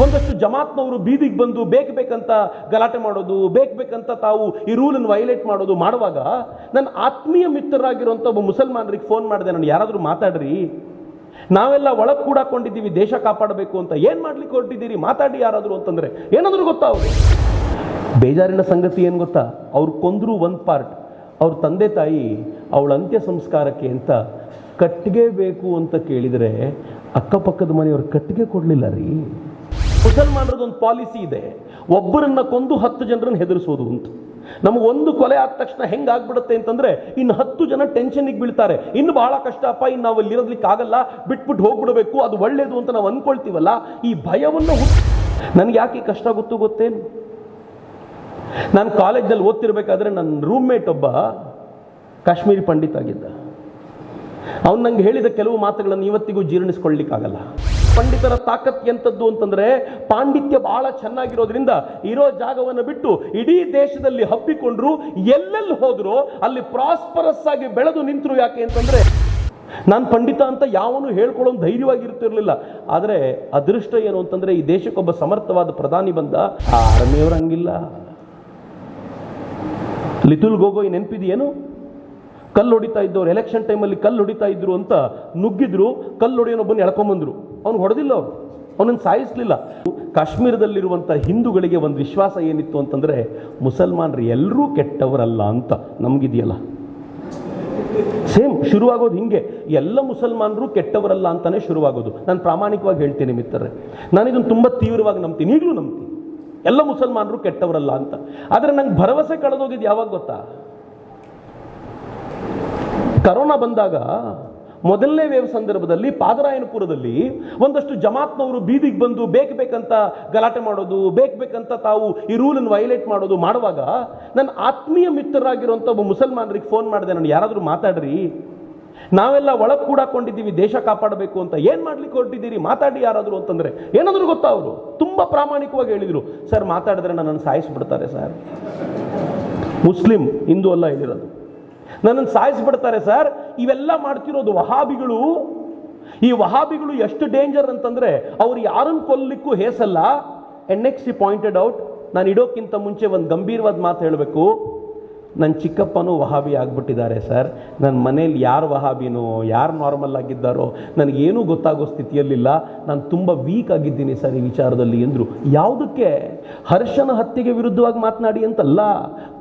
ಒಂದಷ್ಟು ಜಮಾತ್ನವರು ಬೀದಿಗೆ ಬಂದು ಬೇಕಂತ ಗಲಾಟೆ ಮಾಡೋದು, ಬೇಕಂತ ತಾವು ಈ ರೂಲನ್ನು ವೈಲೇಟ್ ಮಾಡೋದು ಮಾಡುವಾಗ ನನ್ನ ಆತ್ಮೀಯ ಮಿತ್ರರಾಗಿರುವಂಥ ಒಬ್ಬ ಮುಸಲ್ಮಾನರಿಗೆ ಫೋನ್ ಮಾಡಿದೆ, ನಾನು ಯಾರಾದರೂ ಮಾತಾಡ್ರಿ, ನಾವೆಲ್ಲ ಒಳಗೆ ಕೂಡಾಕೊಂಡಿದ್ದೀವಿ ದೇಶ ಕಾಪಾಡಬೇಕು ಅಂತ, ಏನು ಮಾಡ್ಲಿಕ್ಕೆ ಹೊರಟಿದ್ದೀರಿ, ಮಾತಾಡಿ ಯಾರಾದರೂ ಅಂತಂದ್ರೆ ಏನಾದರೂ ಗೊತ್ತಾ ಅವರು? ಬೇಜಾರಿನ ಸಂಗತಿ ಏನು ಗೊತ್ತಾ, ಅವ್ರು ಕೊಂದ್ರು ಒಂದು ಪಾರ್ಟ್, ಅವ್ರ ತಂದೆ ತಾಯಿ ಅವಳ ಅಂತ್ಯ ಸಂಸ್ಕಾರಕ್ಕೆ ಅಂತ ಕಟ್ಟಿಗೆ ಬೇಕು ಅಂತ ಕೇಳಿದರೆ ಅಕ್ಕಪಕ್ಕದ ಮನೆಯವ್ರು ಕಟ್ಟಿಗೆ ಕೊಡಲಿಲ್ಲ ರೀ. ಮುಸಲ್ಮಾನರದೊಂದು ಪಾಲಿಸಿ ಇದೆ, ಒಬ್ಬರನ್ನ ಕೊಂದು 10 ಜನರನ್ನು ಹೆದರಿಸೋದು ಅಂತ. ನಮಗೊಂದು ಕೊಲೆ ಆದ ತಕ್ಷಣ ಹೆಂಗಾಗ್ಬಿಡುತ್ತೆ ಅಂತಂದ್ರೆ ಇನ್ನು 10 ಜನ ಟೆನ್ಷನ್ಗೆ ಬೀಳ್ತಾರೆ, ಇನ್ನು ಬಹಳ ಕಷ್ಟಪ್ಪ, ಇನ್ನು ನಾವು ಅಲ್ಲಿ ಇರೋದ್ಲಿಕ್ಕೆ ಆಗಲ್ಲ, ಬಿಟ್ಬಿಟ್ಟು ಹೋಗ್ಬಿಡಬೇಕು, ಅದು ಒಳ್ಳೇದು ಅಂತ ನಾವು ಅನ್ಕೊಳ್ತೀವಲ್ಲ. ಈ ಭಯವನ್ನು ನನಗೆ ಯಾಕೆ ಕಷ್ಟ ಗೊತ್ತೇನು? ನಾನು ಕಾಲೇಜಲ್ಲಿ ಓದ್ತಿರ್ಬೇಕಾದ್ರೆ ನನ್ನ ರೂಮ್ಮೇಟ್ ಒಬ್ಬ ಕಾಶ್ಮೀರಿ ಪಂಡಿತ್ ಆಗಿದ್ದ. ಅವನು ನಂಗೆ ಹೇಳಿದ ಕೆಲವು ಮಾತುಗಳನ್ನು ಇವತ್ತಿಗೂ ಜೀರ್ಣಿಸ್ಕೊಳ್ಳಿಕ್ಕಾಗಲ್ಲ. ಪಂಡಿತರ ತಾಕತ್ ಎಂಥದ್ದು ಅಂತಂದ್ರೆ ಪಾಂಡಿತ್ಯ ಬಹಳ ಚೆನ್ನಾಗಿರೋದ್ರಿಂದ ಇರೋ ಜಾಗವನ್ನು ಬಿಟ್ಟು ಇಡೀ ದೇಶದಲ್ಲಿ ಹಬ್ಬಿಕೊಂಡ್ರು, ಎಲ್ಲೆಲ್ಲಿ ಹೋದ್ರು ಅಲ್ಲಿ ಪ್ರಾಸ್ಪರಸ್ ಆಗಿ ಬೆಳೆದು ನಿಂತರು. ಯಾಕೆ ಅಂತಂದ್ರೆ ನಾನು ಪಂಡಿತ ಅಂತ ಯಾವನು ಹೇಳ್ಕೊಳ್ಳೋ ಧೈರ್ಯವಾಗಿರ್ತಿರ್ಲಿಲ್ಲ. ಆದರೆ ಅದೃಷ್ಟ ಏನು ಅಂತಂದ್ರೆ ಈ ದೇಶಕ್ಕೊಬ್ಬ ಸಮರ್ಥವಾದ ಪ್ರಧಾನಿ ಬಂದ. ಆ ಆರ್ಮಿಯವರು ಹಂಗಿಲ್ಲ. ಲಿತುಲ್ ಗೋಗೊಯ್ ನೆನಪಿದೆಯೇನು? ಕಲ್ಲು ಹೊಡಿತಾ ಇದ್ದವ್ರು ಎಲೆಕ್ಷನ್ ಟೈಮಲ್ಲಿ ಕಲ್ಲು ಹೊಡಿತಾ ಇದ್ರು ಅಂತ ನುಗ್ಗಿದ್ರು, ಕಲ್ಲು ಹೊಡೆಯೋನೊಬ್ಬನ ಎಳ್ಕೊಂಬಂದ್ರು. ಅವ್ನು ಹೊಡೆದಿಲ್ಲ, ಅವನನ್ನು ಸಾಯಿಸಲಿಲ್ಲ. ಕಾಶ್ಮೀರದಲ್ಲಿರುವಂಥ ಹಿಂದೂಗಳಿಗೆ ಒಂದು ವಿಶ್ವಾಸ ಏನಿತ್ತು ಅಂತಂದ್ರೆ ಮುಸಲ್ಮಾನರು ಎಲ್ಲರೂ ಕೆಟ್ಟವರಲ್ಲ ಅಂತ. ನಮಗಿದೆಯಲ್ಲ ಸೇಮ್ ಶುರುವಾಗೋದು ಹಿಂಗೆ, ಎಲ್ಲ ಮುಸಲ್ಮಾನರು ಕೆಟ್ಟವರಲ್ಲ ಅಂತಾನೆ ಶುರುವಾಗೋದು. ನಾನು ಪ್ರಾಮಾಣಿಕವಾಗಿ ಹೇಳ್ತೀನಿ ಮಿತ್ರರೇ, ನಾನು ಇದನ್ನು ತುಂಬ ತೀವ್ರವಾಗಿ ನಂಬ್ತೀನಿ, ಈಗಲೂ ನಂಬ್ತೀನಿ, ಎಲ್ಲ ಮುಸಲ್ಮಾನರು ಕೆಟ್ಟವರಲ್ಲ ಅಂತ. ಆದರೆ ನಂಗೆ ಭರವಸೆ ಕಳೆದೋಗಿದ್ದು ಯಾವಾಗ ಗೊತ್ತಾ? ಕರೋನಾ ಬಂದಾಗ ಮೊದಲನೇ ವೇವ್ ಸಂದರ್ಭದಲ್ಲಿ ಪಾದರಾಯನಪುರದಲ್ಲಿ ಒಂದಷ್ಟು ಜಮಾತ್ನವರು ಬೀದಿಗೆ ಬಂದು ಬೇಕಂತ ಗಲಾಟೆ ಮಾಡೋದು, ಬೇಕಂತ ತಾವು ಈ ರೂಲನ್ನು ವೈಲೇಟ್ ಮಾಡೋದು ಮಾಡುವಾಗ ನನ್ನ ಆತ್ಮೀಯ ಮಿತ್ರರಾಗಿರುವಂಥ ಒಬ್ಬ ಮುಸಲ್ಮಾನರಿಗೆ ಫೋನ್ ಮಾಡಿದೆ, ನಾನು ಯಾರಾದರೂ ಮಾತಾಡ್ರಿ, ನಾವೆಲ್ಲ ಒಳಗೆ ಕೂಡಾಕೊಂಡಿದ್ದೀವಿ ದೇಶ ಕಾಪಾಡಬೇಕು ಅಂತ, ಏನು ಮಾಡ್ಲಿಕ್ಕೆ ಹೊರಟಿದ್ದೀರಿ, ಮಾತಾಡಿ ಯಾರಾದರೂ ಅಂತಂದ್ರೆ ಏನಾದರೂ ಗೊತ್ತಾ? ಅವರು ತುಂಬ ಪ್ರಾಮಾಣಿಕವಾಗಿ ಹೇಳಿದರು, ಸರ್ ಮಾತಾಡಿದ್ರೆ ನನ್ನನ್ನು ಸಾಯಿಸ್ಬಿಡ್ತಾರೆ ಸರ್. ಮುಸ್ಲಿಂ, ಹಿಂದೂ ಅಲ್ಲ ಹೇಳಿರೋದು, ನನ್ನನ್ನು ಸಾಯಿಸ್ಬಿಡ್ತಾರೆ ಸರ್. ಇವೆಲ್ಲ ಮಾಡ್ತಿರೋದು ವಹಾಬಿಗಳು. ಈ ವಹಾಬಿಗಳು ಎಷ್ಟು ಡೇಂಜರ್ ಅಂತಂದ್ರೆ ಅವ್ರು ಯಾರನ್ನು ಕೊಲ್ಲಲಿಕ್ಕೂ ಹೇಸಲ್ಲ. And next he pointed out, ನಾನು ಇಡೋಕ್ಕಿಂತ ಮುಂಚೆ ಒಂದು ಗಂಭೀರವಾದ ಮಾತು ಹೇಳಬೇಕು, ನನ್ನ ಚಿಕ್ಕಪ್ಪನೂ ವಹಾಬಿ ಆಗಿಬಿಟ್ಟಿದ್ದಾರೆ ಸರ್. ನನ್ನ ಮನೇಲಿ ಯಾರು ವಹಾಬಿನೋ ಯಾರು ನಾರ್ಮಲ್ ಆಗಿದ್ದಾರೋ ನನಗೇನೂ ಗೊತ್ತಾಗೋ ಸ್ಥಿತಿಯಲ್ಲಿಲ್ಲ, ನಾನು ತುಂಬ ವೀಕ್ ಆಗಿದ್ದೀನಿ ಸರ್ ಈ ವಿಚಾರದಲ್ಲಿ ಎಂದರು. ಯಾವುದಕ್ಕೆ? ಹರ್ಷನ ಹತ್ಯೆಗೆ ವಿರುದ್ಧವಾಗಿ ಮಾತನಾಡಿ ಅಂತಲ್ಲ,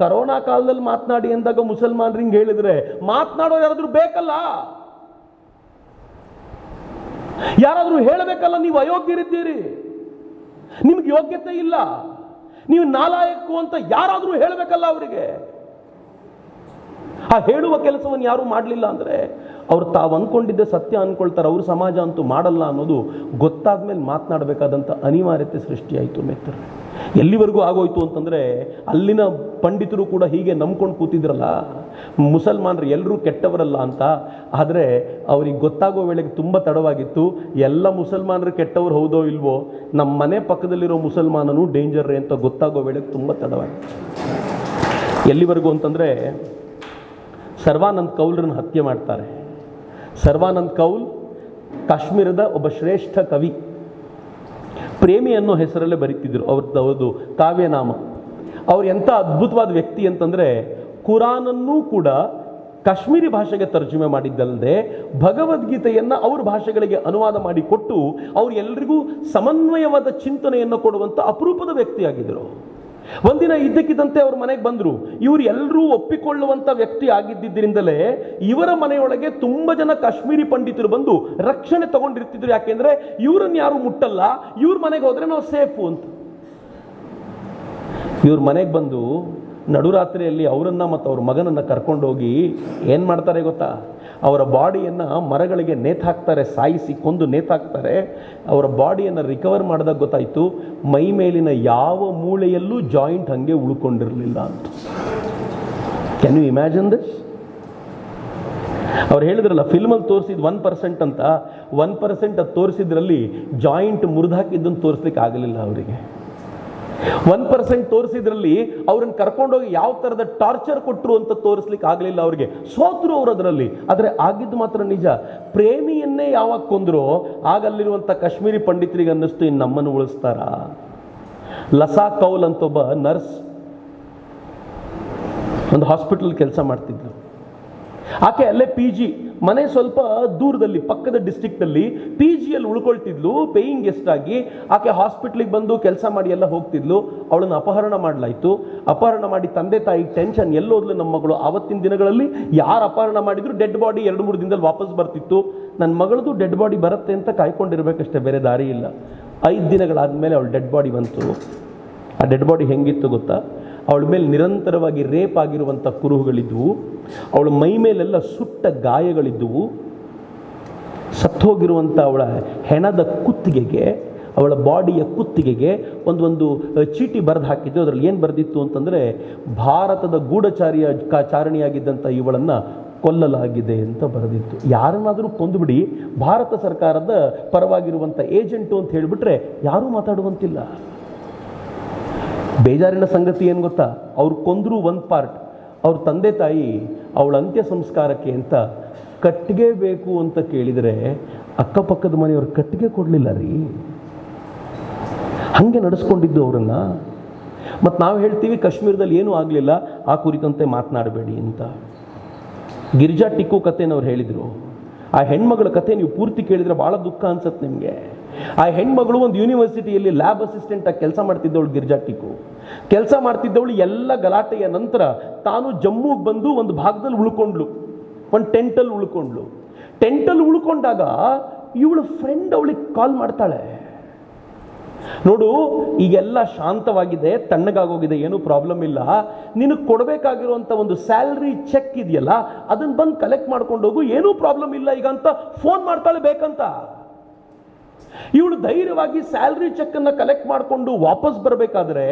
ಕರೋನಾ ಕಾಲದಲ್ಲಿ ಮಾತನಾಡಿ ಅಂದಾಗ ಮುಸಲ್ಮಾನರಿಗೆ ಹೇಳಿದ್ರೆ ಮಾತನಾಡೋ ಯಾರಾದರೂ ಬೇಕಲ್ಲ, ಯಾರಾದರೂ ಹೇಳಬೇಕಲ್ಲ, ನೀವು ಅಯೋಗ್ಯರಿದ್ದೀರಿ, ನಿಮ್ಗೆ ಯೋಗ್ಯತೆ ಇಲ್ಲ, ನೀವು ನಾಲಾಯಕು ಅಂತ ಯಾರಾದರೂ ಹೇಳಬೇಕಲ್ಲ ಅವರಿಗೆ. ಆ ಹೇಳುವ ಕೆಲಸವನ್ನು ಯಾರು ಮಾಡಲಿಲ್ಲ ಅಂದರೆ ಅವ್ರು ತಾವು ಅಂದ್ಕೊಂಡಿದ್ದೆ ಸತ್ಯ ಅಂದ್ಕೊಳ್ತಾರೆ, ಅವ್ರ ಸಮಾಜ ಅಂತೂ ಮಾಡಲ್ಲ ಅನ್ನೋದು ಗೊತ್ತಾದ್ಮೇಲೆ ಮಾತನಾಡಬೇಕಾದಂಥ ಅನಿವಾರ್ಯತೆ ಸೃಷ್ಟಿಯಾಯಿತು ಮಿತ್ರ. ಎಲ್ಲಿವರೆಗೂ ಆಗೋಯ್ತು ಅಂತಂದರೆ ಅಲ್ಲಿನ ಪಂಡಿತರು ಕೂಡ ಹೀಗೆ ನಂಬ್ಕೊಂಡು ಕೂತಿದ್ರಲ್ಲ, ಮುಸಲ್ಮಾನರು ಎಲ್ಲರೂ ಕೆಟ್ಟವರಲ್ಲ ಅಂತ. ಆದರೆ ಅವ್ರಿಗೆ ಗೊತ್ತಾಗೋ ವೇಳೆಗೆ ತುಂಬ ತಡವಾಗಿತ್ತು. ಎಲ್ಲ ಮುಸಲ್ಮಾನರು ಕೆಟ್ಟವರು ಹೌದೋ ಇಲ್ವೋ, ನಮ್ಮ ಮನೆ ಪಕ್ಕದಲ್ಲಿರೋ ಮುಸಲ್ಮಾನನು ಡೇಂಜರ್ ಅಂತ ಗೊತ್ತಾಗೋ ವೇಳೆಗೆ ತುಂಬ ತಡವಾಗಿತ್ತು. ಎಲ್ಲಿವರೆಗೂ ಅಂತಂದರೆ ಸರ್ವಾನಂದ್ ಕೌಲ್ರನ್ನ ಹತ್ಯೆ ಮಾಡ್ತಾರೆ. ಸರ್ವಾನಂದ್ ಕೌಲ್ ಕಾಶ್ಮೀರದ ಒಬ್ಬ ಶ್ರೇಷ್ಠ ಕವಿ, ಪ್ರೇಮಿ ಅನ್ನೋ ಹೆಸರಲ್ಲೇ ಬರೀತಿದ್ರು ಅವ್ರದ್ದು ಕಾವ್ಯನಾಮ. ಅವ್ರು ಎಂಥ ಅದ್ಭುತವಾದ ವ್ಯಕ್ತಿ ಅಂತಂದರೆ ಕುರಾನನ್ನೂ ಕೂಡ ಕಾಶ್ಮೀರಿ ಭಾಷೆಗೆ ತರ್ಜುಮೆ ಮಾಡಿದ್ದಲ್ಲದೆ ಭಗವದ್ಗೀತೆಯನ್ನು ಅವ್ರ ಭಾಷೆಗಳಿಗೆ ಅನುವಾದ ಮಾಡಿಕೊಟ್ಟು ಅವ್ರು ಎಲ್ರಿಗೂ ಸಮನ್ವಯವಾದ ಚಿಂತನೆಯನ್ನು ಕೊಡುವಂಥ ಅಪರೂಪದ ವ್ಯಕ್ತಿಯಾಗಿದ್ದರು. ಒಂದಿನ ಇದ್ದಕ್ಕಿದ್ದಂತೆ ಅವ್ರ ಮನೆಗೆ ಬಂದರು. ಇವರು ಎಲ್ಲರೂ ಒಪ್ಪಿಕೊಳ್ಳುವಂಥ ವ್ಯಕ್ತಿ ಆಗಿದ್ದಿದ್ದರಿಂದಲೇ ಇವರ ಮನೆಯೊಳಗೆ ತುಂಬ ಜನ ಕಾಶ್ಮೀರಿ ಪಂಡಿತರು ಬಂದು ರಕ್ಷಣೆ ತಗೊಂಡಿರ್ತಿದ್ರು. ಯಾಕೆಂದ್ರೆ ಇವರನ್ನು ಯಾರು ಮುಟ್ಟಲ್ಲ, ಇವ್ರ ಮನೆಗೆ ಹೋದ್ರೆ ನಾವು ಸೇಫು ಅಂತ. ಇವ್ರ ಮನೆಗೆ ಬಂದು ನಡುರಾತ್ರಿಯಲ್ಲಿ ಅವರನ್ನ ಮತ್ತು ಅವ್ರ ಮಗನನ್ನು ಕರ್ಕೊಂಡೋಗಿ ಏನು ಮಾಡ್ತಾರೆ ಗೊತ್ತಾ? ಅವರ ಬಾಡಿಯನ್ನು ಮರಗಳಿಗೆ ನೇತಾಕ್ತಾರೆ, ಸಾಯಿಸಿ ಕೊಂದು ನೇತಾಕ್ತಾರೆ. ಅವರ ಬಾಡಿಯನ್ನು ರಿಕವರ್ ಮಾಡಿದಾಗ ಗೊತ್ತಾಯಿತು ಮೈ ಮೇಲಿನ ಯಾವ ಮೂಳೆಯಲ್ಲೂ ಜಾಯಿಂಟ್ ಹಂಗೆ ಉಳ್ಕೊಂಡಿರಲಿಲ್ಲ ಅಂತ. Can you imagine this? ಅವ್ರು ಹೇಳಿದ್ರಲ್ಲ ಫಿಲ್ಮಲ್ಲಿ ತೋರಿಸಿದ್ 1% ಅಂತ, 1% ಅದು ತೋರಿಸಿದ್ರಲ್ಲಿ ಜಾಯಿಂಟ್ ಮುರಿದಾಕಿದ್ದನ್ನು ತೋರಿಸ್ಲಿಕ್ಕೆ ಆಗಲಿಲ್ಲ ಅವರಿಗೆ. 1% ತೋರಿಸಿದ್ರಲ್ಲಿ ಅವ್ರನ್ನ ಕರ್ಕೊಂಡೋಗಿ ಯಾವ ತರದ ಟಾರ್ಚರ್ ಕೊಟ್ಟರು ಅಂತ ತೋರಿಸ್ಲಿಕ್ಕೆ ಆಗ್ಲಿಲ್ಲ ಅವ್ರಿಗೆ, ಸೋತರು ಅವರು ಅದರಲ್ಲಿ. ಆದ್ರೆ ಆಗಿದ್ದು ಮಾತ್ರ ನಿಜ. ಪ್ರೇಮಿಯನ್ನೇ ಯಾವಾಗ ಕೊಂದ್ರೋ ಆಗಲ್ಲಿರುವಂತ ಕಾಶ್ಮೀರಿ ಪಂಡಿತರಿಗೆ ಅನ್ನಿಸ್ತು ಇನ್ನು ನಮ್ಮನ್ನು ಉಳಿಸ್ತಾರ. ಲಸಾ ಕೌಲ್ ಅಂತ ಒಬ್ಬ ನರ್ಸ್ ಒಂದು ಹಾಸ್ಪಿಟಲ್ ಕೆಲಸ ಮಾಡ್ತಿದ್ಲು. ಆಕೆ ಅಲ್ಲೇ PG, ಮನೆ ಸ್ವಲ್ಪ ದೂರದಲ್ಲಿ ಪಕ್ಕದ ಡಿಸ್ಟ್ರಿಕ್ಟ್ ಅಲ್ಲಿ PGಯಲ್ಲಿ ಉಳ್ಕೊಳ್ತಿದ್ಲು ಪೇಯಿಂಗ್ ಗೆಸ್ಟ್ ಆಗಿ. ಆಕೆ ಹಾಸ್ಪಿಟ್ಲಿಗೆ ಬಂದು ಕೆಲಸ ಮಾಡಿ ಎಲ್ಲ ಹೋಗ್ತಿದ್ಲು. ಅವಳನ್ನು ಅಪಹರಣ ಮಾಡಲಾಯಿತು. ಅಪಹರಣ ಮಾಡಿ ತಂದೆ ತಾಯಿ ಟೆನ್ಷನ್, ಎಲ್ಲೋದ್ಲು ನಮ್ಮ ಮಗಳು. ಆವತ್ತಿನ ದಿನಗಳಲ್ಲಿ ಯಾರು ಅಪಹರಣ ಮಾಡಿದ್ರು ಡೆಡ್ ಬಾಡಿ 2-3 ದಿನದಲ್ಲಿ ವಾಪಸ್ ಬರ್ತಿತ್ತು. ನನ್ನ ಮಗಳದು ಡೆಡ್ ಬಾಡಿ ಬರುತ್ತೆ ಅಂತ ಕಾಯ್ಕೊಂಡಿರ್ಬೇಕಷ್ಟೇ, ಬೇರೆ ದಾರಿ ಇಲ್ಲ. 5 ದಿನಗಳಾದ್ಮೇಲೆ ಅವಳು ಡೆಡ್ ಬಾಡಿ ಬಂತು. ಆ ಡೆಡ್ ಬಾಡಿ ಹೆಂಗಿತ್ತು ಗೊತ್ತಾ? ಅವಳ ಮೇಲೆ ನಿರಂತರವಾಗಿ ರೇಪ್ ಆಗಿರುವಂಥ ಕುರುಹುಗಳಿದ್ವು. ಅವಳ ಮೈ ಮೇಲೆಲ್ಲ ಸುಟ್ಟ ಗಾಯಗಳಿದ್ದುವು. ಸತ್ತೋಗಿರುವಂಥ ಅವಳ ಹೆಣದ ಕುತ್ತಿಗೆಗೆ, ಅವಳ ಬಾಡಿಯ ಕುತ್ತಿಗೆಗೆ ಒಂದು ಚೀಟಿ ಬರೆದು ಹಾಕಿದ್ದು. ಅದರಲ್ಲಿ ಏನು ಬರೆದಿತ್ತು ಅಂತಂದರೆ, ಭಾರತದ ಚಾರಣಿಯಾಗಿದ್ದಂಥ ಇವಳನ್ನು ಕೊಲ್ಲಲಾಗಿದೆ ಅಂತ ಬರೆದಿತ್ತು. ಯಾರನ್ನಾದರೂ ಕೊಂದುಬಿಡಿ, ಭಾರತ ಸರ್ಕಾರದ ಪರವಾಗಿರುವಂಥ ಏಜೆಂಟು ಅಂತ ಹೇಳಿಬಿಟ್ರೆ ಯಾರೂ ಮಾತಾಡುವಂತಿಲ್ಲ. ಬೇಜಾರಿನ ಸಂಗತಿ ಏನು ಗೊತ್ತಾ? ಅವ್ರು ಕೊಂದ್ರು ಒಂದು ಪಾರ್ಟ್, ಅವ್ರ ತಂದೆ ತಾಯಿ ಅವಳ ಅಂತ್ಯ ಸಂಸ್ಕಾರಕ್ಕೆ ಅಂತ ಕಟ್ಟಿಗೆ ಬೇಕು ಅಂತ ಕೇಳಿದರೆ ಅಕ್ಕಪಕ್ಕದ ಮನೆಯವ್ರು ಕಟ್ಟಿಗೆ ಕೊಡಲಿಲ್ಲ ರೀ. ಹಾಗೆ ನಡೆಸ್ಕೊಂಡಿದ್ದು ಅವರನ್ನು. ಮತ್ತು ನಾವು ಹೇಳ್ತೀವಿ ಕಾಶ್ಮೀರದಲ್ಲಿ ಏನೂ ಆಗಲಿಲ್ಲ, ಆ ಕುರಿತಂತೆ ಮಾತನಾಡಬೇಡಿ ಅಂತ. ಗಿರಿಜಾ ಟಿಕ್ಕು ಕಥೆನವ್ರು ಹೇಳಿದರು. ಆ ಹೆಣ್ಮಗಳ ಕಥೆ ನೀವು ಪೂರ್ತಿ ಕೇಳಿದರೆ ಭಾಳ ದುಃಖ ಅನ್ಸುತ್ತೆ ನಿಮಗೆ. ಆ ಹೆಣ್ಮಗಳು ಒಂದು ಯೂನಿವರ್ಸಿಟಿಯಲ್ಲಿ ಲ್ಯಾಬ್ ಅಸಿಸ್ಟೆಂಟ್ ಆಗಿ ಕೆಲಸ ಮಾಡ್ತಿದ್ದವಳು. ಗಿರಿಜಾ ಟಿಕ್ಕು ಕೆಲಸ ಮಾಡ್ತಿದ್ದವಳು. ಎಲ್ಲ ಗಲಾಟೆಯ ನಂತರ ತಾನು ಜಮ್ಮುಗೆ ಬಂದು ಒಂದು ಭಾಗದಲ್ಲಿ ಉಳ್ಕೊಂಡ್ಲು, ಒಂದು ಟೆಂಟಲ್ಲಿ ಉಳ್ಕೊಂಡ್ಲು. ಟೆಂಟಲ್ಲಿ ಉಳ್ಕೊಂಡಾಗ ಇವಳು ಫ್ರೆಂಡ್ ಅವಳಿಗೆ ಕಾಲ್ ಮಾಡ್ತಾಳೆ, ನೋಡು ಈಗೆಲ್ಲ ಶಾಂತವಾಗಿದೆ, ತಣ್ಣಗಾಗೋಗಿದೆ, ಏನೂ ಪ್ರಾಬ್ಲಮ್ ಇಲ್ಲ, ನಿನಗೆ ಕೊಡಬೇಕಾಗಿರುವಂಥ ಒಂದು ಸ್ಯಾಲ್ರಿ ಚೆಕ್ ಇದೆಯಲ್ಲ ಅದನ್ನು ಬಂದು ಕಲೆಕ್ಟ್ ಮಾಡ್ಕೊಂಡು ಹೋಗು, ಏನೂ ಪ್ರಾಬ್ಲಮ್ ಇಲ್ಲ ಈಗ ಅಂತ ಫೋನ್ ಮಾಡ್ತಾಳೆ ಬೇಕಂತ. ಇವಳು ಧೈರ್ಯವಾಗಿ ಸ್ಯಾಲ್ರಿ ಚೆಕ್ ಅನ್ನ ಕಲೆಕ್ಟ್ ಮಾಡಿಕೊಂಡು ವಾಪಸ್ ಬರಬೇಕಾದ್ರೆ,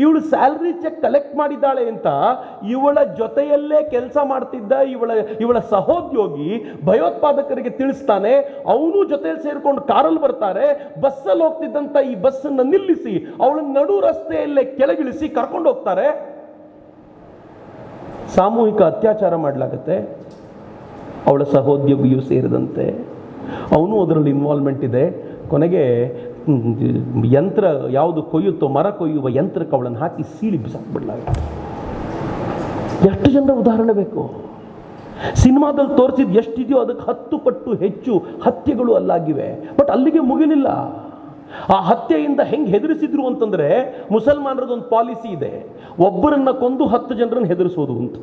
ಇವಳು ಸ್ಯಾಲ್ರಿ ಚೆಕ್ ಕಲೆಕ್ಟ್ ಮಾಡಿದ್ದಾಳೆ ಅಂತ ಇವಳ ಜೊತೆಯಲ್ಲೇ ಕೆಲಸ ಮಾಡ್ತಿದ್ದ ಇವಳ ಸಹೋದ್ಯೋಗಿ ಭಯೋತ್ಪಾದಕರಿಗೆ ತಿಳಿಸ್ತಾನೆ. ಅವನು ಜೊತೆಯಲ್ಲಿ ಸೇರ್ಕೊಂಡು ಕಾರಲ್ಲಿ ಬರ್ತಾರೆ. ಬಸ್ಸಲ್ಲಿ ಹೋಗ್ತಿದ್ದಂತ ಈ ಬಸ್ಸನ್ನು ನಿಲ್ಲಿಸಿ ಅವಳ ನಡು ರಸ್ತೆಯಲ್ಲೇ ಕೆಳಗಿಳಿಸಿ ಕರ್ಕೊಂಡು ಹೋಗ್ತಾರೆ. ಸಾಮೂಹಿಕ ಅತ್ಯಾಚಾರ ಮಾಡಲಾಗತ್ತೆ, ಅವಳ ಸಹೋದ್ಯೋಗಿಯೂ ಸೇರಿದಂತೆ. ಅವನು ಅದರಲ್ಲಿ ಇನ್ವಾಲ್ವ್ಮೆಂಟ್ ಇದೆ. ಕೊನೆಗೆ ಯಂತ್ರ ಯಾವುದು ಕೊಯ್ಯುತ್ತೋ, ಮರ ಕೊಯ್ಯುವ ಯಂತ್ರಕ್ಕೆ ಅವಳನ್ನು ಹಾಕಿ ಸೀಳಿ ಬಿಸಾಕ್ಬಿಡ್ಲಾಗುತ್ತೆ. ಎಷ್ಟು ಜನರ ಉದಾಹರಣೆ ಬೇಕು? ಸಿನಿಮಾದಲ್ಲಿ ತೋರಿಸಿದ್ ಎಷ್ಟಿದೆಯೋ ಅದಕ್ಕೆ 10 ಪಟ್ಟು ಹೆಚ್ಚು ಹತ್ಯೆಗಳು ಅಲ್ಲಾಗಿವೆ. ಬಟ್ ಅಲ್ಲಿಗೆ ಮುಗಿಲಿಲ್ಲ. ಆ ಹತ್ಯೆಯಿಂದ ಹೆಂಗೆ ಹೆದರಿಸಿದ್ರು ಅಂತಂದ್ರೆ, ಮುಸಲ್ಮಾನರದೊಂದು ಪಾಲಿಸಿ ಇದೆ, ಒಬ್ಬರನ್ನ ಕೊಂದು 10 ಜನರನ್ನು ಹೆದರಿಸೋದು ಅಂತ.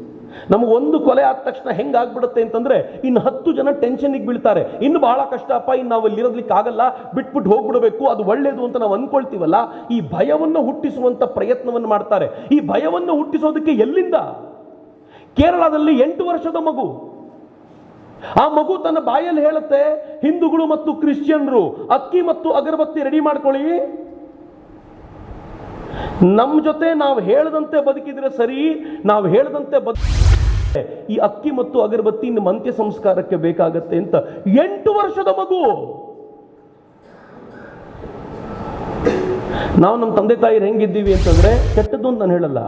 ನಮಗೆ ಒಂದು ಕೊಲೆ ಆದ ತಕ್ಷಣ ಹೆಂಗಾಗ್ಬಿಡುತ್ತೆ ಅಂತಂದ್ರೆ, ಇನ್ನು 10 ಜನ ಟೆನ್ಷನ್ಗೆ ಬೀಳ್ತಾರೆ. ಇನ್ನು ಬಹಳ ಕಷ್ಟಪ್ಪ, ಇನ್ನು ನಾವು ಇಲ್ಲಿರೋದ್ಲಿಕ್ಕೆ ಆಗಲ್ಲ, ಬಿಟ್ಬಿಟ್ಟು ಹೋಗ್ಬಿಡಬೇಕು, ಅದು ಒಳ್ಳೇದು ಅಂತ ನಾವು ಅನ್ಕೊಳ್ತೀವಲ್ಲ. ಈ ಭಯವನ್ನು ಹುಟ್ಟಿಸುವಂತ ಪ್ರಯತ್ನವನ್ನು ಮಾಡ್ತಾರೆ. ಈ ಭಯವನ್ನು ಹುಟ್ಟಿಸೋದಕ್ಕೆ ಎಲ್ಲಿಂದ? ಕೇರಳದಲ್ಲಿ 8 ವರ್ಷದ ಮಗು. ಆ ಮಗು ತನ್ನ ಬಾಯಲ್ಲಿ ಹೇಳುತ್ತೆ, ಹಿಂದೂಗಳು ಮತ್ತು ಕ್ರಿಶ್ಚಿಯನ್ರು ಅಕ್ಕಿ ಮತ್ತು ಅಗರಬತ್ತಿ ರೆಡಿ ಮಾಡ್ಕೊಳ್ಳಿ, ನಮ್ಮ ಜೊತೆ ನಾವು ಹೇಳದಂತೆ ಬದುಕಿದ್ರೆ ಸರಿ, ನಾವು ಹೇಳದಂತೆ ಈ ಅಕ್ಕಿ ಮತ್ತು ಅಗರಬತ್ತಿ ನಿಮ್ಮ ಅಂತ್ಯ ಸಂಸ್ಕಾರಕ್ಕೆ ಬೇಕಾಗತ್ತೆ ಅಂತ. 8 ವರ್ಷದ ಮಗು. ನಾವು ನಮ್ಮ ತಂದೆ ತಾಯಿರು ಹೆಂಗಿದ್ದೀವಿ ಅಂತಂದ್ರೆ, ಕೆಟ್ಟದ್ದು ಅಂತ ನಾನು ಹೇಳಲ್ಲ,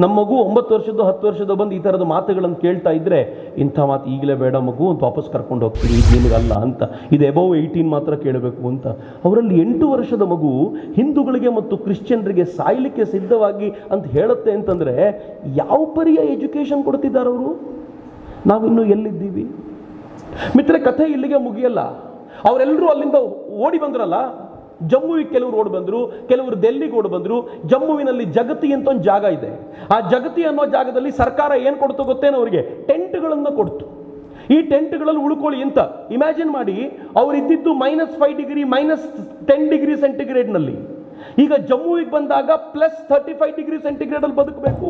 ನಮ್ಮ ಮಗು 9 ವರ್ಷದ 10 ವರ್ಷದ ಬಂದು ಈ ಥರದ ಮಾತುಗಳನ್ನು ಕೇಳ್ತಾ ಇದ್ರೆ, ಇಂಥ ಮಾತು ಈಗಲೇ ಬೇಡ ಮಗು ಅಂತ ವಾಪಸ್ ಕರ್ಕೊಂಡು ಹೋಗ್ತೀವಿ, ಇದು ನಿಮಗಲ್ಲ ಅಂತ, ಇದು ಎಬವ್ 18 ಮಾತ್ರ ಕೇಳಬೇಕು ಅಂತ. ಅವರಲ್ಲಿ 8 ವರ್ಷದ ಮಗು ಹಿಂದೂಗಳಿಗೆ ಮತ್ತು ಕ್ರಿಶ್ಚಿಯನ್ರಿಗೆ ಸಾಯ್ಲಿಕ್ಕೆ ಸಿದ್ಧವಾಗಿ ಅಂತ ಹೇಳುತ್ತೆ ಅಂತಂದ್ರೆ, ಯಾವ ಪರಿಯ ಎಜುಕೇಶನ್ ಕೊಡ್ತಿದ್ದಾರೆ ಅವರು? ನಾವಿನ್ನೂ ಎಲ್ಲಿದ್ದೀವಿ ಮಿತ್ರ? ಕಥೆ ಇಲ್ಲಿಗೆ ಮುಗಿಯಲ್ಲ. ಅವರೆಲ್ಲರೂ ಅಲ್ಲಿಂದ ಓಡಿ ಬಂದ್ರಲ್ಲ, ಜಮ್ಮುವಿಗೆ ಕೆಲವರು ಓಡಿ ಬಂದರು, ಕೆಲವರು ಡೆಲ್ಲಿಗೆ ಓಡಿ ಬಂದರು. ಜಮ್ಮುವಿನಲ್ಲಿ ಜಗತಿ ಅಂತ ಒಂದು ಜಾಗ ಇದೆ. ಆ ಜಗತಿ ಅನ್ನೋ ಜಾಗದಲ್ಲಿ ಸರ್ಕಾರ ಏನು ಕೊಡ್ತು ಗೊತ್ತೇನೋ? ಅವರಿಗೆ ಟೆಂಟ್ಗಳನ್ನು ಕೊಡ್ತು. ಈ ಟೆಂಟ್ಗಳಲ್ಲಿ ಉಳ್ಕೊಳ್ಳಿ ಅಂತ. ಇಮ್ಯಾಜಿನ್ ಮಾಡಿ, ಅವರಿದ್ದಿದ್ದು -5 ಡಿಗ್ರಿ -10 ಡಿಗ್ರಿ ಸೆಂಟಿಗ್ರೇಡ್ನಲ್ಲಿ. ಈಗ ಜಮ್ಮುವಿಗೆ ಬಂದಾಗ +35 ಡಿಗ್ರಿ ಸೆಂಟಿಗ್ರೇಡ್ ಅಲ್ಲಿ ಬದುಕಬೇಕು.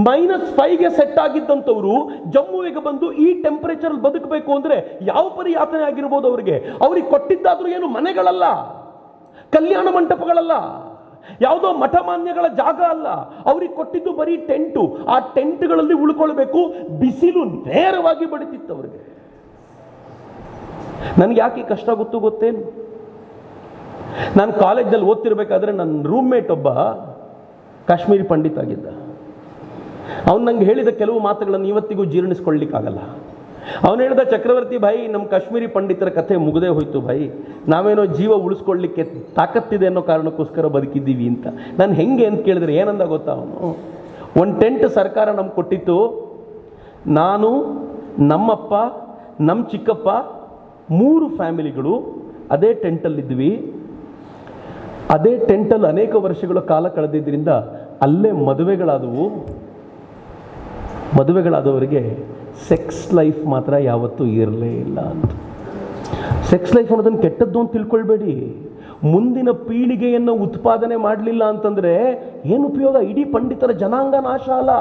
-5ಗೆ ಸೆಟ್ ಆಗಿದ್ದಂಥವ್ರು ಜಮ್ಮುವಿಗೆ ಬಂದು ಈ ಟೆಂಪರೇಚರ್ ಅಲ್ಲಿ ಬದುಕಬೇಕು ಅಂದ್ರೆ ಯಾವ ಪರಿ ಯಾತನೆ ಆಗಿರ್ಬೋದು ಅವರಿಗೆ? ಅವ್ರಿಗೆ ಕೊಟ್ಟಿದ್ದಾದ್ರೂ ಏನು ಮನೆಗಳಲ್ಲ, ಕಲ್ಯಾಣ ಮಂಟಪಗಳಲ್ಲ, ಯಾವುದೋ ಮಠಮಾನ್ಯಗಳ ಜಾಗ ಅಲ್ಲ. ಅವ್ರಿಗೆ ಕೊಟ್ಟಿದ್ದು ಬರೀ ಟೆಂಟು. ಆ ಟೆಂಟ್ಗಳಲ್ಲಿ ಉಳ್ಕೊಳ್ಬೇಕು. ಬಿಸಿಲು ನೇರವಾಗಿ ಬಡಿತಿತ್ತು ಅವ್ರಿಗೆ. ನನಗೆ ಯಾಕೆ ಕಷ್ಟ ಗೊತ್ತೇನು? ನಾನು ಕಾಲೇಜಲ್ಲಿ ಓದ್ತಿರ್ಬೇಕಾದ್ರೆ ನನ್ನ ರೂಮ್ಮೇಟ್ ಒಬ್ಬ ಕಾಶ್ಮೀರಿ ಪಂಡಿತ್ ಆಗಿದ್ದ. ಅವನು ನಂಗೆ ಹೇಳಿದ ಕೆಲವು ಮಾತುಗಳನ್ನು ಇವತ್ತಿಗೂ ಜೀರ್ಣಿಸ್ಕೊಳ್ಳಿಕ್ಕಾಗಲ್ಲ. ಅವನು ಹೇಳಿದ, ಚಕ್ರವರ್ತಿ ಭಾಯಿ, ನಮ್ಮ ಕಾಶ್ಮೀರಿ ಪಂಡಿತರ ಕಥೆ ಮುಗದೇ ಹೋಯ್ತು ಭಾಯಿ, ನಾವೇನೋ ಜೀವ ಉಳಿಸ್ಕೊಳ್ಳಿಕ್ಕೆ ತಾಕತ್ತಿದೆ ಅನ್ನೋ ಕಾರಣಕ್ಕೋಸ್ಕರ ಬದುಕಿದ್ದೀವಿ ಅಂತ. ನಾನು ಹೆಂಗೆ ಅಂತ ಕೇಳಿದ್ರೆ ಏನಂದ ಗೊತ್ತಾ, ಅವನು ಒಂದು ಟೆಂಟ್ ಸರ್ಕಾರ ನಮ್ಗೆ ಕೊಟ್ಟಿತ್ತು, ನಾನು, ನಮ್ಮಪ್ಪ, ನಮ್ಮ ಚಿಕ್ಕಪ್ಪ, 3 ಫ್ಯಾಮಿಲಿಗಳು ಅದೇ ಟೆಂಟಲ್ಲಿದ್ವಿ. ಅದೇ ಟೆಂಟಲ್ಲಿ ಅನೇಕ ವರ್ಷಗಳ ಕಾಲ ಕಳೆದಿದ್ದರಿಂದ ಅಲ್ಲೇ ಮದುವೆಗಳಾದವರಿಗೆ ಸೆಕ್ಸ್ ಲೈಫ್ ಮಾತ್ರ ಯಾವತ್ತೂ ಇರಲೇ ಇಲ್ಲ ಅಂತ. ಸೆಕ್ಸ್ ಲೈಫ್ ಅನ್ನೋದನ್ನು ಕೆಟ್ಟದ್ದು ಅಂತ ತಿಳ್ಕೊಳ್ಬೇಡಿ. ಮುಂದಿನ ಪೀಳಿಗೆಯನ್ನು ಉತ್ಪಾದನೆ ಮಾಡಲಿಲ್ಲ ಅಂತಂದ್ರೆ ಏನು ಉಪಯೋಗ? ಇಡೀ ಪಂಡಿತರ ಜನಾಂಗ ನಾಶ ಅಲ್ಲ.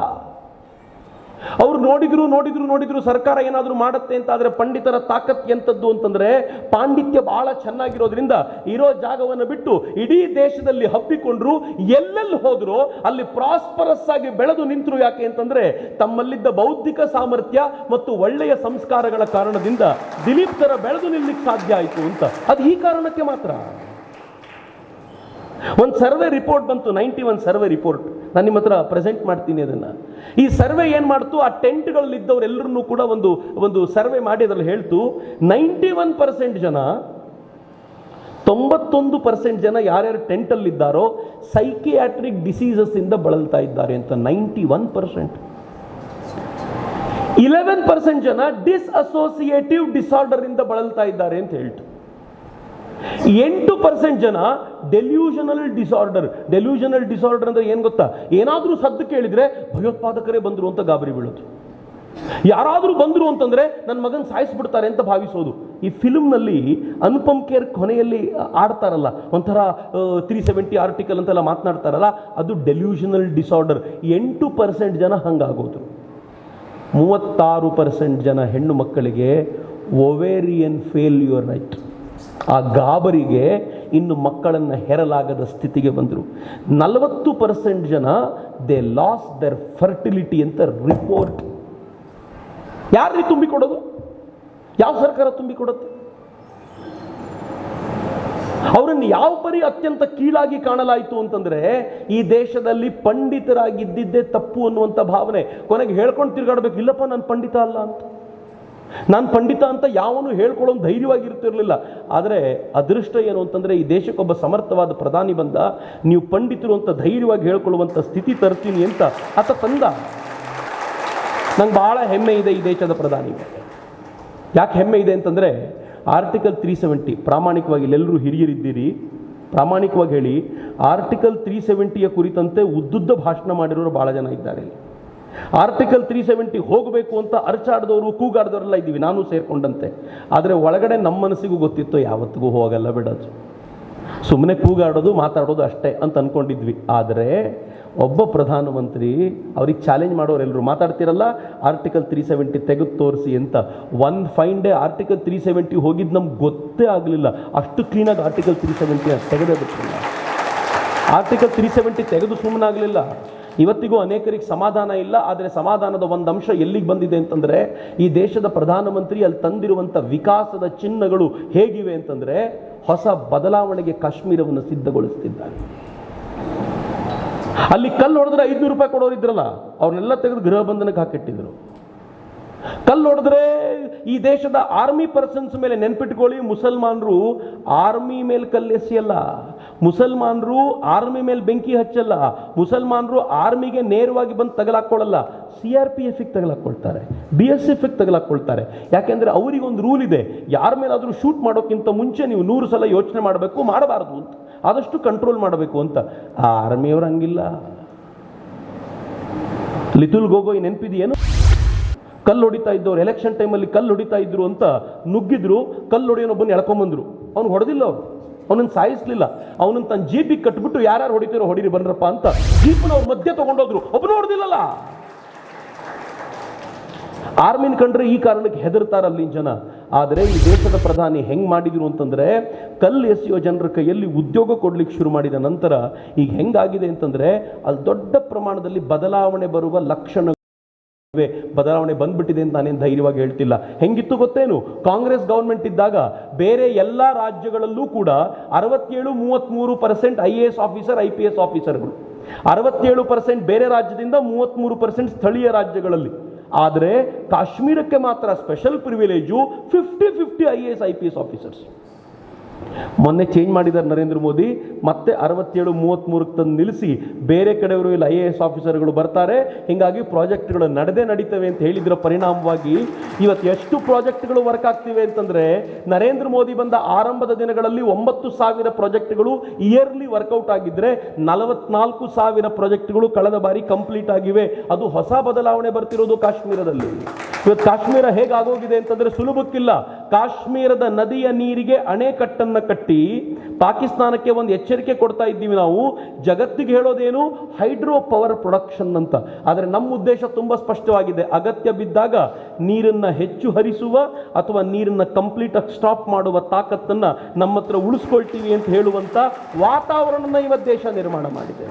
ಅವ್ರು ನೋಡಿದ್ರು ಸರ್ಕಾರ ಏನಾದರೂ ಮಾಡುತ್ತೆ ಅಂತ ಆದರೆ ಪಂಡಿತರ ತಾಕತ್ ಎಂಥದ್ದು ಅಂತಂದ್ರೆ ಪಾಂಡಿತ್ಯ ಬಹಳ ಚೆನ್ನಾಗಿರೋದ್ರಿಂದ ಇರೋ ಜಾಗವನ್ನು ಬಿಟ್ಟು ಇಡೀ ದೇಶದಲ್ಲಿ ಹಬ್ಬಿಕೊಂಡ್ರು, ಎಲ್ಲೆಲ್ಲಿ ಹೋದ್ರು ಅಲ್ಲಿ ಪ್ರಾಸ್ಪರಸ್ ಆಗಿ ಬೆಳೆದು ನಿಂತರು. ಯಾಕೆ ಅಂತಂದ್ರೆ ತಮ್ಮಲ್ಲಿದ್ದ ಬೌದ್ಧಿಕ ಸಾಮರ್ಥ್ಯ ಮತ್ತು ಒಳ್ಳೆಯ ಸಂಸ್ಕಾರಗಳ ಕಾರಣದಿಂದ ದಿಲೀಪ್ ತರ ಬೆಳೆದು ನಿಲ್ಲಕ್ಕೆ ಸಾಧ್ಯ ಆಯಿತು ಅಂತ. ಅದು ಈ ಕಾರಣಕ್ಕೆ ಮಾತ್ರ. ಒಂದು ಸರ್ವೆ ರಿಪೋರ್ಟ್ ಬಂತು, 91 ಸರ್ವೆ ರಿಪೋರ್ಟ್. ನಾನು ನಿಮ್ಮ ಹತ್ರ ಪ್ರೆಸೆಂಟ್ ಮಾಡ್ತೀನಿ ಅದನ್ನ. ಈ ಸರ್ವೆ ಏನ್ ಮಾಡ್ತು, ಆ ಟೆಂಟ್ಗಳಲ್ಲಿದ್ದವರೆಲ್ಲರನ್ನೂ ಕೂಡ ಒಂದು ಸರ್ವೆ ಮಾಡಿ ಅದರಲ್ಲಿ ಹೇಳ್ತು, 91% ಜನ, 91% ಜನ ಯಾರ್ಯಾರು ಟೆಂಟಲ್ಲಿದ್ದಾರೋ ಸೈಕಿಯಾಟ್ರಿಕ್ ಡಿಸೀಸಸ್ ಇಂದ ಬಳಲ್ತಾ ಇದ್ದಾರೆ ಅಂತ. 91%. 11% ಜನ ಡಿಸ್ಅಸೋಸಿಯೇಟಿವ್ ಡಿಸಾರ್ಡರ್ ಇಂದ ಬಳಲ್ತಾ ಇದ್ದಾರೆ ಅಂತ ಹೇಳ್ತು. 8% ಜನ ಡೆಲ್ಯೂಷನಲ್ ಡಿಸಾರ್ಡರ್ ಅಂದ್ರೆ ಏನ್ ಗೊತ್ತಾ, ಏನಾದ್ರೂ ಸದ್ದು ಕೇಳಿದ್ರೆ ಭಯೋತ್ಪಾದಕರೇ ಬಂದ್ರು ಅಂತ ಗಾಬರಿ ಬೀಳೋದು. ಯಾರಾದ್ರೂ ಬಂದ್ರು ಅಂತಂದ್ರೆ ನನ್ನ ಮಗನ್ ಸಾಯಿಸ್ಬಿಡ್ತಾರೆ ಅಂತ ಭಾವಿಸೋದು. ಈ ಫಿಲ್ಮ್ನಲ್ಲಿ ಅನುಪಮ್ ಖೇರ್ ಕೊನೆಯಲ್ಲಿ ಆಡ್ತಾರಲ್ಲ, ಒಂಥರ 370 ಆರ್ಟಿಕಲ್ ಅಂತೆಲ್ಲ ಮಾತನಾಡ್ತಾರಲ್ಲ, ಅದು ಡೆಲ್ಯೂಷನಲ್ ಡಿಸಾರ್ಡರ್. 8% ಜನ ಹಂಗಾಗೋದು. 36% ಜನ ಹೆಣ್ಣು ಮಕ್ಕಳಿಗೆ ಓವೇರಿಯನ್ ಫೇಲ್ಯೂರ್ ಆಯ್ತು. ಆ ಗಾಬರಿಗೆ ಇನ್ನು ಮಕ್ಕಳನ್ನು ಹೆರಲಾಗದ ಸ್ಥಿತಿಗೆ ಬಂದರು. 40% ಜನ ದೇ ಲಾಸ್ ದರ್ ಫರ್ಟಿಲಿಟಿ ಅಂತ ರಿಪೋರ್ಟ್. ಯಾರು ತುಂಬಿಕೊಡೋದು? ಯಾವ ಸರ್ಕಾರ ತುಂಬಿಕೊಡುತ್ತೆ? ಅವರನ್ನು ಯಾವ ಪರಿ ಅತ್ಯಂತ ಕೀಳಾಗಿ ಕಾಣಲಾಯಿತು ಅಂತಂದ್ರೆ, ಈ ದೇಶದಲ್ಲಿ ಪಂಡಿತರಾಗಿದ್ದಿದ್ದೇ ತಪ್ಪು ಅನ್ನುವಂಥ ಭಾವನೆ. ಕೊನೆಗೆ ಹೇಳ್ಕೊಂಡು ತಿರುಗಾಡಬೇಕು, ಇಲ್ಲಪ್ಪ ನಾನು ಪಂಡಿತ ಅಲ್ಲ ಅಂತ, ನಾನು ಪಂಡಿತ ಅಂತ ಯಾವನು ಹೇಳ್ಕೊಳ್ಳೋ ಧೈರ್ಯವಾಗಿರ್ತಿರ್ಲಿಲ್ಲ. ಆದರೆ ಅದೃಷ್ಟ ಏನು ಅಂತಂದ್ರೆ, ಈ ದೇಶಕ್ಕೊಬ್ಬ ಸಮರ್ಥವಾದ ಪ್ರಧಾನಿ ಬಂದ, ನೀವು ಪಂಡಿತರು ಅಂತ ಧೈರ್ಯವಾಗಿ ಹೇಳ್ಕೊಳ್ಳುವಂಥ ಸ್ಥಿತಿ ತರ್ತೀನಿ ಅಂತ ಆತ ತಂದ. ನಂಗೆ ಬಹಳ ಹೆಮ್ಮೆ ಇದೆ ಈ ದೇಶದ ಪ್ರಧಾನಿ. ಯಾಕೆ ಹೆಮ್ಮೆ ಇದೆ ಅಂತಂದ್ರೆ, ಆರ್ಟಿಕಲ್ 370 ಪ್ರಾಮಾಣಿಕವಾಗಿ ಎಲ್ಲರೂ ಹಿರಿಯರಿದ್ದೀರಿ, ಪ್ರಾಮಾಣಿಕವಾಗಿ ಹೇಳಿ, ಆರ್ಟಿಕಲ್ 370ಯ ಕುರಿತಂತೆ ಉದ್ದುದ್ದ ಭಾಷಣ ಮಾಡಿರೋರು ಬಹಳ ಜನ ಇದ್ದಾರೆ. ಆರ್ಟಿಕಲ್ 370 ಹೋಗಬೇಕು ಅಂತ ಅರ್ಚಾಡಿದವರು, ಕೂಗಾಡಿದವರೆಲ್ಲ ಇದ್ದೀವಿ, ನಾನು ಸೇರ್ಕೊಂಡಂತೆ. ಆದರೆ ಒಳಗಡೆ ನಮ್ಮ ಮನಸ್ಸಿಗೂ ಗೊತ್ತಿತ್ತು ಯಾವತ್ತಿಗೂ ಹೋಗಲ್ಲ ಬಿಡೋದು, ಸುಮ್ಮನೆ ಕೂಗಾಡೋದು ಮಾತಾಡೋದು ಅಷ್ಟೇ ಅಂತ ಅನ್ಕೊಂಡಿದ್ವಿ. ಆದರೆ ಒಬ್ಬ ಪ್ರಧಾನಮಂತ್ರಿ ಅವ್ರಿಗೆ ಚಾಲೆಂಜ್ ಮಾಡೋರೆಲ್ಲರೂ ಮಾತಾಡ್ತಿರಲ್ಲ, ಆರ್ಟಿಕಲ್ 370 ತೆಗೆದು ತೋರಿಸಿ ಅಂತ. ಒಂದು ಫೈನ್ ಡೇ ಆರ್ಟಿಕಲ್ 370 ಹೋಗಿದ್ದು ನಮ್ಗೆ ಗೊತ್ತೇ ಆಗಲಿಲ್ಲ. ಅಷ್ಟು ಕ್ಲೀನಾಗಿ ಆರ್ಟಿಕಲ್ 370 ತೆಗೆದೇ ಬಿಟ್ಟಿಲ್ಲ. ಆರ್ಟಿಕಲ್ 370 ತೆಗೆದು ಸುಮ್ಮನಾಗಲಿಲ್ಲ. ಇವತ್ತಿಗೂ ಅನೇಕರಿಗೆ ಸಮಾಧಾನ ಇಲ್ಲ. ಆದರೆ ಸಮಾಧಾನದ ಒಂದು ಅಂಶ ಎಲ್ಲಿಗೆ ಬಂದಿದೆ ಅಂತಂದ್ರೆ, ಈ ದೇಶದ ಪ್ರಧಾನಮಂತ್ರಿ ಅಲ್ಲಿ ತಂದಿರುವಂಥ ವಿಕಾಸದ ಚಿಹ್ನಗಳು ಹೇಗಿವೆ ಅಂತಂದ್ರೆ, ಹೊಸ ಬದಲಾವಣೆಗೆ ಕಾಶ್ಮೀರವನ್ನು ಸಿದ್ಧಗೊಳಿಸ್ತಿದ್ದಾರೆ. ಅಲ್ಲಿ ಕಲ್ಲು ಹೊಡೆದ್ರೆ 500 ರೂಪಾಯಿ ಕೊಡೋರಿದ್ರಲ್ಲ, ಅವ್ರನ್ನೆಲ್ಲ ತೆಗೆದು ಗೃಹ ಬಂಧನಕ್ಕೆ ಹಾಕಿಟ್ಟಿದ್ರು. ಕಲ್ಲು ಹೊಡೆದ್ರೆ ಈ ದೇಶದ ಆರ್ಮಿ ಪರ್ಸನ್ಸ್ ಮೇಲೆ ನೆನ್ಪಿಟ್ಕೊಳ್ಳಿ, ಮುಸಲ್ಮಾನರು ಆರ್ಮಿ ಮೇಲೆ ಕಲ್ಲೆಸೆಯಲ್ಲ, ಮುಸಲ್ಮಾನರು ಆರ್ಮಿ ಮೇಲೆ ಬೆಂಕಿ ಹಚ್ಚಲ್ಲ, ಮುಸಲ್ಮಾನರು ಆರ್ಮಿಗೆ ನೇರವಾಗಿ ಬಂದು ತಗಲಾಕೊಳ್ಳಲ್ಲ, CRPF ತಗಲಾಕೊಳ್ತಾರೆ, BSF ತಗಲಾಕೊಳ್ತಾರೆ. ಯಾಕೆಂದ್ರೆ ಅವರಿಗೊಂದು ರೂಲ್ ಇದೆ, ಯಾರ ಮೇಲಾದರೂ ಶೂಟ್ ಮಾಡೋಕ್ಕಿಂತ ಮುಂಚೆ ನೀವು 100 ಸಲ ಯೋಚನೆ ಮಾಡಬೇಕು, ಮಾಡಬಾರದು ಅಂತ, ಆದಷ್ಟು ಕಂಟ್ರೋಲ್ ಮಾಡಬೇಕು ಅಂತ. ಆ ಆರ್ಮಿಯವರು ಹಂಗಿಲ್ಲ. ಲಿತುಲ್ ಗೋಗೊಯ್ ನೆನಪಿದೆಯೇನು? ಕಲ್ಲು ಹೊಡಿತಾ ಇದ್ದವ್ರು ಎಲೆಕ್ಷನ್ ಟೈಮಲ್ಲಿ ಕಲ್ಲು ಹೊಡಿತಾ ಇದ್ರು ಅಂತ ನುಗ್ಗಿದ್ರು, ಕಲ್ಲು ಹೊಡೆಯೋನೊಬ್ಬನ ಎಳ್ಕೊಂಬಂದ್ರು. ಅವ್ನು ಹೊಡೆದಿಲ್ಲ, ಅವನನ್ನು ಸಾಯಿಸ್ಲಿಲ್ಲ, ಅವನನ್ನು ತನ್ನ ಜೀಪಿಗೆ ಕಟ್ಬಿಟ್ಟು ಯಾರ್ಯಾರು ಹೊಡಿತೀರೋ ಹೊಡಿರಿ ಬನ್ರಪ್ಪ ಅಂತ ಜೀಪನ ಅವ್ರ ಮಧ್ಯೆ ತಗೊಂಡೋದ್ರು, ಒಬ್ಬನು ಹೊಡೆದಿಲ್ಲಲ್ಲ. ಆರ್ಮಿನ ಕಂಡ್ರೆ ಈ ಕಾರಣಕ್ಕೆ ಹೆದರ್ತಾರಲ್ಲಿ ಜನ. ಆದರೆ ಈ ದೇಶದ ಪ್ರಧಾನಿ ಹೆಂಗ್ ಮಾಡಿದ್ರು ಅಂತಂದ್ರೆ, ಕಲ್ಲು ಎಸೆಯೋ ಜನರ ಕೈಯಲ್ಲಿ ಉದ್ಯೋಗ ಕೊಡ್ಲಿಕ್ಕೆ ಶುರು ಮಾಡಿದ ನಂತರ ಈಗ ಹೆಂಗಾಗಿದೆ ಅಂತಂದ್ರೆ, ಅಲ್ಲಿ ದೊಡ್ಡ ಪ್ರಮಾಣದಲ್ಲಿ ಬದಲಾವಣೆ ಬರುವ ಲಕ್ಷಣ ಬದಲಾವಣೆ ಬಂದ್ಬಿಟ್ಟಿದೆ ಅಂತ ನಾನೇನು ಧೈರ್ಯವಾಗಿ ಹೇಳ್ತಿಲ್ಲ. ಹೆಂಗಿತ್ತು ಗೊತ್ತೇನು, ಕಾಂಗ್ರೆಸ್ ಗವರ್ಮೆಂಟ್ ಇದ್ದಾಗ ಬೇರೆ ಎಲ್ಲ ರಾಜ್ಯಗಳಲ್ಲೂ ಕೂಡ 67-33% IAS ಆಫೀಸರ್ IPS ಆಫೀಸರ್ಗಳು, 67% ಬೇರೆ ರಾಜ್ಯದಿಂದ, 33% ಸ್ಥಳೀಯ ರಾಜ್ಯಗಳಲ್ಲಿ. ಆದರೆ ಕಾಶ್ಮೀರಕ್ಕೆ ಮಾತ್ರ special privilege 50-50 IAS IPS officers. ಮೊನ್ನೆ ಚೇಂಜ್ ಮಾಡಿದ್ದಾರೆ ನರೇಂದ್ರ ಮೋದಿ, ಮತ್ತೆ 67-33 ತಂದು ನಿಲ್ಲಿಸಿ ಬೇರೆ ಕಡೆಯವರು ಇಲ್ಲಿ IAS ಆಫೀಸರ್ಗಳು ಬರ್ತಾರೆ, ಹೀಗಾಗಿ ಪ್ರಾಜೆಕ್ಟ್ಗಳು ನಡೀತವೆ ಅಂತ ಹೇಳಿದ್ರ ಪರಿಣಾಮವಾಗಿ ಇವತ್ತು ಎಷ್ಟು ಪ್ರಾಜೆಕ್ಟ್ಗಳು ವರ್ಕ್ ಆಗ್ತಿವೆ ಅಂತಂದ್ರೆ, ನರೇಂದ್ರ ಮೋದಿ ಬಂದ ಆರಂಭದ ದಿನಗಳಲ್ಲಿ 9,000 ಪ್ರಾಜೆಕ್ಟ್ಗಳು ಇಯರ್ಲಿ ವರ್ಕೌಟ್ ಆಗಿದ್ರೆ 44,000 ಪ್ರಾಜೆಕ್ಟ್ಗಳು ಕಳೆದ ಬಾರಿ ಕಂಪ್ಲೀಟ್ ಆಗಿವೆ. ಅದು ಹೊಸ ಬದಲಾವಣೆ ಬರ್ತಿರೋದು ಕಾಶ್ಮೀರದಲ್ಲಿ. ಇವತ್ತು ಕಾಶ್ಮೀರ ಹೇಗಾಗೋಗಿದೆ ಅಂತಂದ್ರೆ ಸುಲಭಕ್ಕಿಲ್ಲ. ಕಾಶ್ಮೀರದ ನದಿಯ ನೀರಿಗೆ ಅಣೆಕಟ್ಟನ್ನು ಕಟ್ಟಿ ಪಾಕಿಸ್ತಾನಕ್ಕೆ ಒಂದು ಎಚ್ಚರಿಕೆ ಕೊಡ್ತಾ ಇದ್ದೀವಿ ನಾವು, ಜಗತ್ತಿಗೆ ಹೇಳೋದೇನು ಹೈಡ್ರೋ ಪವರ್ ಪ್ರೊಡಕ್ಷನ್ ಅಂತ. ಆದರೆ ನಮ್ಮ ಉದ್ದೇಶ ತುಂಬಾ ಸ್ಪಷ್ಟವಾಗಿದೆ, ಅಗತ್ಯ ಬಿದ್ದಾಗ ನೀರನ್ನ ಹೆಚ್ಚು ಹರಿಸುವ ಅಥವಾ ನೀರನ್ನ ಕಂಪ್ಲೀಟ್ ಆಗಿ ಸ್ಟಾಪ್ ಮಾಡುವ ತಾಕತ್ತನ್ನ ನಮ್ಮ ಹತ್ರ ಉಳಿಸ್ಕೊಳ್ತೀವಿ ಅಂತ ಹೇಳುವಂತ ವಾತಾವರಣನ ಇವತ್ತು ದೇಶ ನಿರ್ಮಾಣ ಮಾಡಿದೆ.